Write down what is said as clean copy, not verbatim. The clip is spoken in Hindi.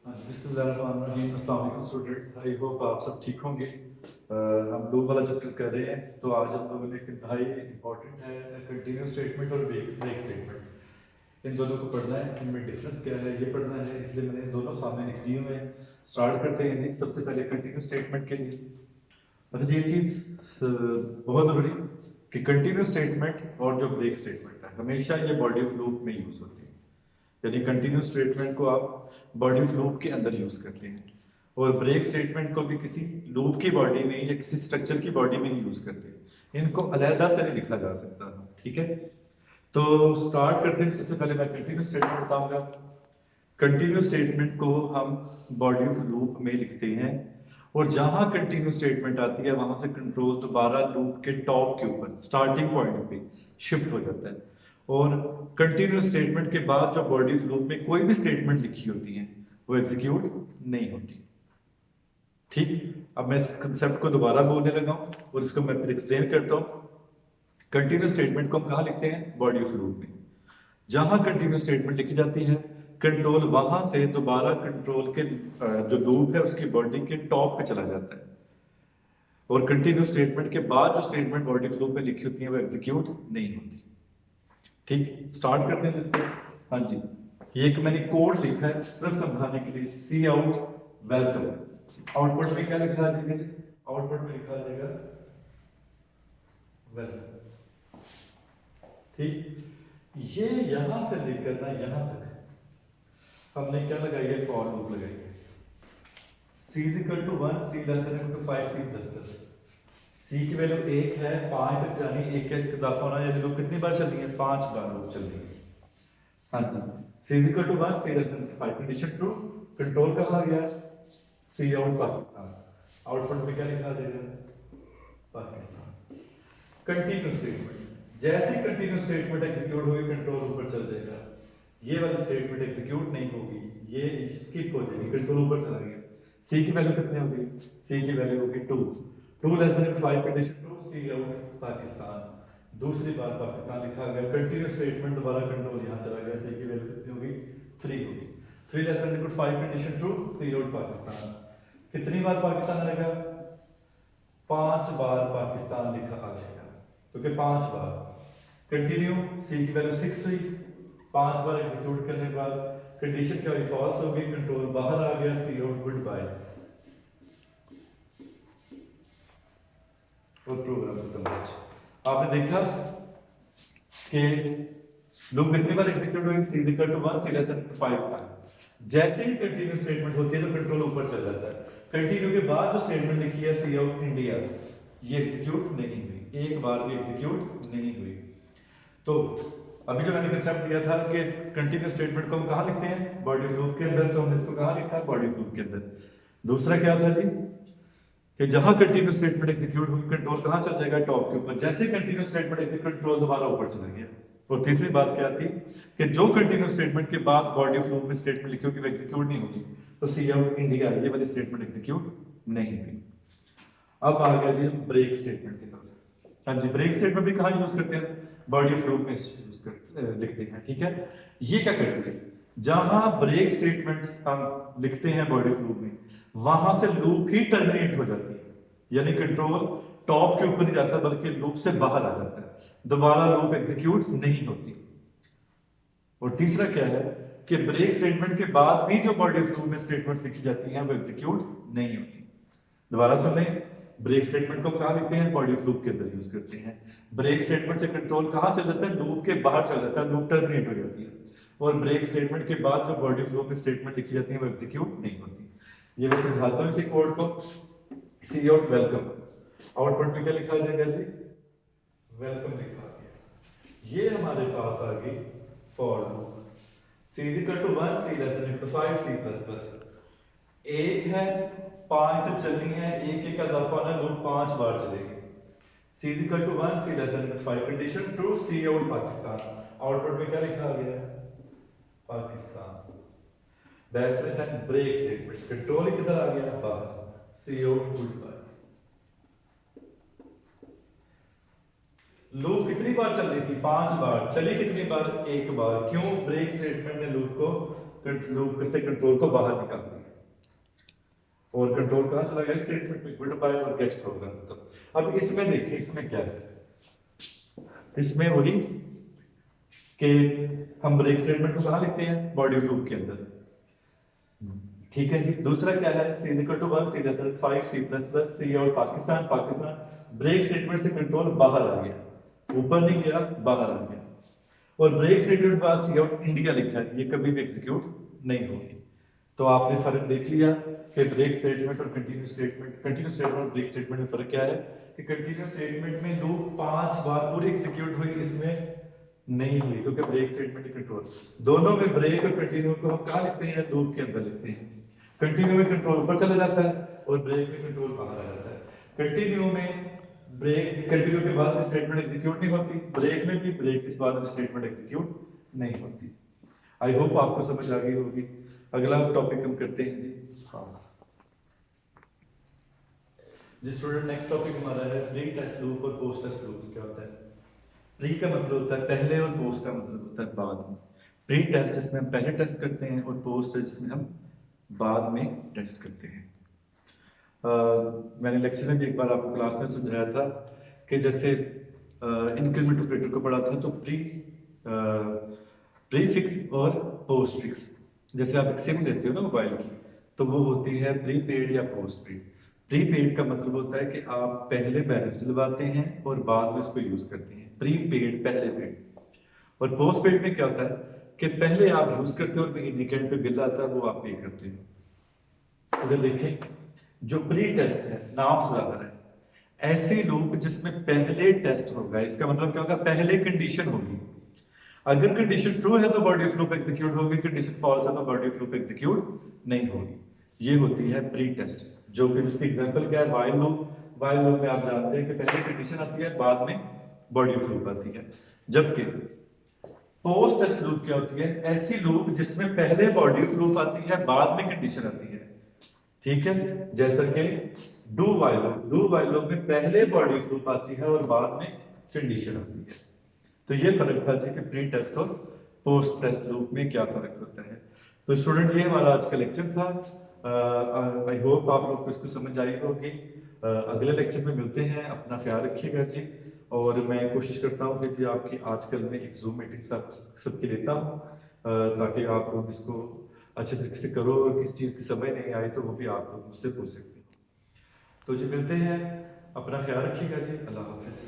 हाँ जी, बिस्मिल्लाहिर्रहमानिर्रहीम। अस्सलाम वालेकुम स्टूडेंट्स, आई होप आप सब ठीक होंगे। हम लूप वाला चैप्टर कर रहे हैं, तो आज हम लोगों ने एक इंतहाई इंपॉर्टेंट है कंटिन्यूस स्टेटमेंट और ब्रेक स्टेटमेंट। इन दोनों को पढ़ना है, इनमें डिफरेंस क्या है ये पढ़ना है, इसलिए मैंने दोनों सामने लिख दिए हुए हैं। स्टार्ट करते हैं जी। सबसे पहले कंटिन्यूस स्टेटमेंट के लिए अच्छा जी, एक चीज़ बहुत ज़रूरी कि कंटिन्यूस स्टेटमेंट और जो ब्रेक स्टेटमेंट है हमेशा ये बॉडी ऑफ लूप में यूज़ होती है। यानी कंटिन्यूस स्टेटमेंट को आप बॉडी ऑफ लूप के अंदर यूज करते हैं और ब्रेक स्टेटमेंट को भी किसी लूप की बॉडी में या किसी स्ट्रक्चर की बॉडी में यूज करते हैं। इनको अलहदा से नहीं लिखा जा सकता, ठीक है। तो स्टार्ट करते हैं। सबसे पहले मैं कंटिन्यूस स्टेटमेंट बताऊंगा। कंटिन्यूस स्टेटमेंट को हम बॉडी ऑफ लूप में लिखते हैं और जहां कंटिन्यूस स्टेटमेंट आती है वहां से कंट्रोल दोबारा लूप के टॉप के ऊपर स्टार्टिंग पॉइंट पे शिफ्ट हो जाता है। और कंटिन्यूस स्टेटमेंट के बाद जो बॉडी ऑफ लूप में कोई भी स्टेटमेंट लिखी होती है वो एग्जीक्यूट नहीं होती। ठीक, अब मैं इस कंसेप्ट को दोबारा बोलने लगा हूं और इसको मैं फिर एक्सप्लेन करता हूं। कंटिन्यूस स्टेटमेंट को हम कहां लिखते हैं? बॉडी ऑफ लूप में। जहां कंटिन्यूस स्टेटमेंट लिखी जाती है कंट्रोल वहां से दोबारा कंट्रोल के जो लूप है उसकी बॉडी के टॉप पे चला जाता है और कंटिन्यूस स्टेटमेंट के बाद जो स्टेटमेंट बॉडी ऑफ लूप में लिखी होती है वो एग्जीक्यूट नहीं होती। ठीक, स्टार्ट करते हैं जिसको। हाँ जी, ये एक मैंने कोड लिखा है सिर्फ समझाने के लिए, सी आउट वेलकम। आउटपुट में क्या लिखा आ जाएगा? आउटपुट में लिखा आ जाएगा वेलकम। ठीक, ये यहां से लेकर ना यहां तक हमने क्या लगाई है? फॉर लूप लगाई है। c is equal to 1, c less than equal to 5, c plus plus। c की वैल्यू 1 है, 5 तक जानी, 1 का इजाफा होना, यानी लूप कितनी बार चल रही है? 5 बार लूप चल रही है। हाँ जी, c is equal to 1, c less than 5, condition true. Control कहाँ आ गया? c out Pakistan. आउटपुट में क्या लिखा जाएगा? पाकिस्तान। कंटिन्यूस स्टेटमेंट, जैसे कंटिन्यूस स्टेटमेंट एग्जीक्यूट होगी कंट्रोल ऊपर चल जाएगा। ये वाली स्टेटमेंट एग्जीक्यूट नहीं होगी, ये स्किप हो जाएगी, कंट्रोल ऊपर चला गया। c की वैल्यू कितनी होगी? c की वैल्यू होगी 2। 2 less than 5 condition true, c out Pakistan. दूसरी बार पाकिस्तान लिखा गया। कंटिन्यूस स्टेटमेंट दोबारा कंट्रोल यहां चला गया, c की वैल्यू कितनी होगी? 3 होगी। 3 less than 5 condition true, c out Pakistan. कितनी बार पाकिस्तान आएगा? 5 बार पाकिस्तान लिखा आ जाएगा, क्योंकि 5 बार। कंटिन्यू, c की वैल्यू 6 हुई, 5 बार एग्जीक्यूट करने के बाद कंडीशन क्या हुई? फॉल्स हो गई, कंट्रोल बाहर आ गया, सी आउट गुड बाय और प्रोग्राम खत्म। आपने देखा कि लूप कितनी बार एग्जीक्यूट हुई? c is equal to 1, c less than 5 time. जैसे ही कंटिन्यू स्टेटमेंट होती है तो कंट्रोल ऊपर चल जाता है। कंटिन्यू के बाद जो स्टेटमेंट लिखी है सी आउट इंडिया, ये एग्जीक्यूट नहीं हुई, एक बार भी एग्जीक्यूट नहीं हुई। तो अभी जो मैंने कंसेप्ट दिया था कि कंटिन्यूस स्टेटमेंट को हम कहां लिखते हैं? बॉडी ऑफ लूप के अंदर, तो हमने इसको कहां लिखा है? बॉडी ऑफ लूप के अंदर। दूसरा क्या था जी कि जहां कंटिन्यूस स्टेटमेंट एग्जीक्यूट हुई कंट्रोल कहां चल जाएगा? टॉप के ऊपर। जैसे कंटिन्यूस स्टेटमेंट एग्जीक्यूट, कंट्रोल दोबारा ऊपर चला गया। और तीसरी बात क्या थी कि जो कंटिन्यूस स्टेटमेंट के बाद बॉडी ऑफ लूप में स्टेटमेंट लिखी होगी वो एग्जीक्यूट नहीं होगी, तो सी आउट इंडिया ये वाली स्टेटमेंट एग्जीक्यूट नहीं हुई। अब आ गया जी ब्रेक स्टेटमेंट की तरफ। हाँ जी, ब्रेक स्टेटमेंट भी कहां यूज करते हैं? बॉडी ऑफ लूप में यूज करते लिखते हैं, ठीक है। ये क्या करते हैं? जहां ब्रेक स्टेटमेंट हम लिखते हैं बॉडी ऑफ लूप में, वहां से लूप ही टर्मिनेट हो जाती है, यानी कंट्रोल टॉप के ऊपर नहीं जाता बल्कि लूप से बाहर आ जाता है, दोबारा लूप एग्जीक्यूट नहीं होती। और तीसरा क्या है कि ब्रेक स्टेटमेंट के बाद भी जो बॉडी ऑफ लूप में स्टेटमेंट्स लिखी जाती हैं वो एग्जीक्यूट नहीं होती। दोबारा सुन लें, ब्रेक स्टेटमेंट को कहां लिखते हैं? बॉडी ऑफ लूप के अंदर यूज करते हैं। ब्रेक स्टेटमेंट से कंट्रोल कहां चल जाता है? लूप के बाहर चल जाता है, लूप टर्मिनेट हो जाती है। और ब्रेक स्टेटमेंट के बाद जो बॉडी ऑफ लूप में स्टेटमेंट लिखी जाती है वो एग्जीक्यूट नहीं होती। ये मैं समझाता हूं इसी कोड को। सी आउट वेलकम, आउटपुट में क्या लिखा जाएगा जी? वेलकम लिखा गया। ये हमारे पास आ गई for loop. c is equal to 1, c less than equal to 5, c plus plus। एक है, 5 तक चलनी है, एक एक का इजाफा होना, लूप 5 बार चलेगी। c is equal to 1, c less than equal to 5 condition true, c out Pakistan. Output में क्या लिखा गया? Pakistan. That's break statement. Control किधर आ गया? बाहर, c out good bye. Loop कितनी बार चल रही थी? 5 बार। चली कितनी बार? एक बार। क्यों? ब्रेक स्टेटमेंट ने लूप को लूप से कंट्रोल को बाहर निकालती है। और कंट्रोल कहाँ चला गया? स्टेटमेंट में बिट बाय और गेट प्रोग्राम। तो अब इसमें देखिए इसमें क्या है, इसमें वही कि हम ब्रेक स्टेटमेंट को कहाँ लिखते हैं? बॉडी लूप के अंदर। ठीक है जी। दूसरा क्या है? C equal to 1 C 5 C plus plus C और पाकिस्तान पाकिस्तान। ब्रेक स्टेटमेंट से कंट्रोल बाहर आ गया, ऊपर नहीं गया, बाहर आ गया। और ब्रेक स्टेटमेंट के बाद सी आउट इंडिया लिखा है, ये कभी भी एग्जीक्यूट नहीं होगी। तो आपने फर्क देख लिया कि ब्रेक स्टेटमेंट और कंटिन्यूस स्टेटमेंट और ब्रेक स्टेटमेंट में फर्क क्या है कि कंटिन्यूस स्टेटमेंट में लूप 5 बार पूरी एग्जीक्यूट हुई, इसमें नहीं हुई, क्योंकि ब्रेक स्टेटमेंट कंट्रोल दोनों में ब्रेक और कंटिन्यू को हम कहाँ लिखते हैं? लूप के अंदर लिखते हैं। कंटिन्यू में कंट्रोल ऊपर चला जाता है और ब्रेक में कंट्रोल बाहर आ जाता है। कंटिन्यू में ब्रेक कंटिन्यू के बाद स्टेटमेंट एग्जीक्यूट नहीं होती, ब्रेक में भी ब्रेक के बाद स्टेटमेंट एग्जीक्यूट नहीं होती। आई होप आपको समझ आ गई होगी। अगला टॉपिक हम करते हैं जी खास जी स्टूडेंट। नेक्स्ट टॉपिक हमारा है प्री टेस्ट लूप और पोस्ट टेस्ट लूप। क्या होता है? प्री का मतलब होता है पहले और पोस्ट का मतलब होता है बाद में। प्री टेस्ट जिसमें हम पहले टेस्ट करते हैं और पोस्ट टेस्ट जिसमें हम बाद में टेस्ट करते हैं। मैंने लेक्चर में भी एक बार आपको क्लास में समझाया था कि जैसे इंक्रीमेंट ऑपरेटर को पढ़ा था, तो प्री फिक्स और पोस्ट फिक्स। जैसे आप एक सिम लेते हो ना मोबाइल की, तो वो होती है प्री पेड या पोस्ट पेड। प्री पेड का मतलब होता है कि आप पहले बैलेंस डलवाते हैं और बाद में उसको यूज करते हैं, प्री पेड पहले पेड। और पोस्ट पेड में क्या होता है कि पहले आप यूज करते हो और महीने के एंड पे बिल आता है, वो आप पे करते हो। अगर देखें जो प्री टेस्ट है, नाम से ज्यादा है, ऐसी लूप जिसमें पहले टेस्ट होगा, इसका मतलब क्या होगा? पहले कंडीशन होगी। अगर कंडीशन ट्रू है तो बॉडी ऑफ लूप एग्जीक्यूट होगी, कंडीशन फॉल्स है तो बॉडी ऑफ लूप एग्जीक्यूट नहीं होगी। ये होती है प्री टेस्ट। जो कि जिसकी एग्जांपल क्या है? While loop. व्हाइल लूप में आप जानते हैं कि पहले कंडीशन आती है, बाद में बॉडी ऑफ लूप आती है। जबकि पोस्ट टेस्ट लूप क्या होती है? ऐसी लूप जिसमें पहले बॉडी ऑफ लूप आती है, बाद में कंडीशन आती है। ठीक है, जैसा कि do while loop. Do while loop में पहले बॉडी ऑफ लूप आती है और बाद में कंडीशन आती है। तो ये फर्क था जी कि प्री टेस्ट और पोस्ट टेस्ट लूप में क्या फर्क होता है। तो स्टूडेंट ये हमारा आज का लेक्चर था। आई होप आप लोग को इसको समझ आई होगी। अगले लेक्चर में मिलते हैं। अपना ख्याल रखिएगा जी। और मैं कोशिश करता हूँ कि जी आपकी आजकल में एक जूम मीटिंग सबकी लेता हूँ, ताकि आप लोग इसको अच्छे तरीके से करो। और किसी चीज़ की समझ नहीं आई तो वो भी आप लोग मुझसे पूछ सकते हो। तो जी मिलते हैं। अपना ख्याल रखिएगा जी। अल्लाह हाफिज़।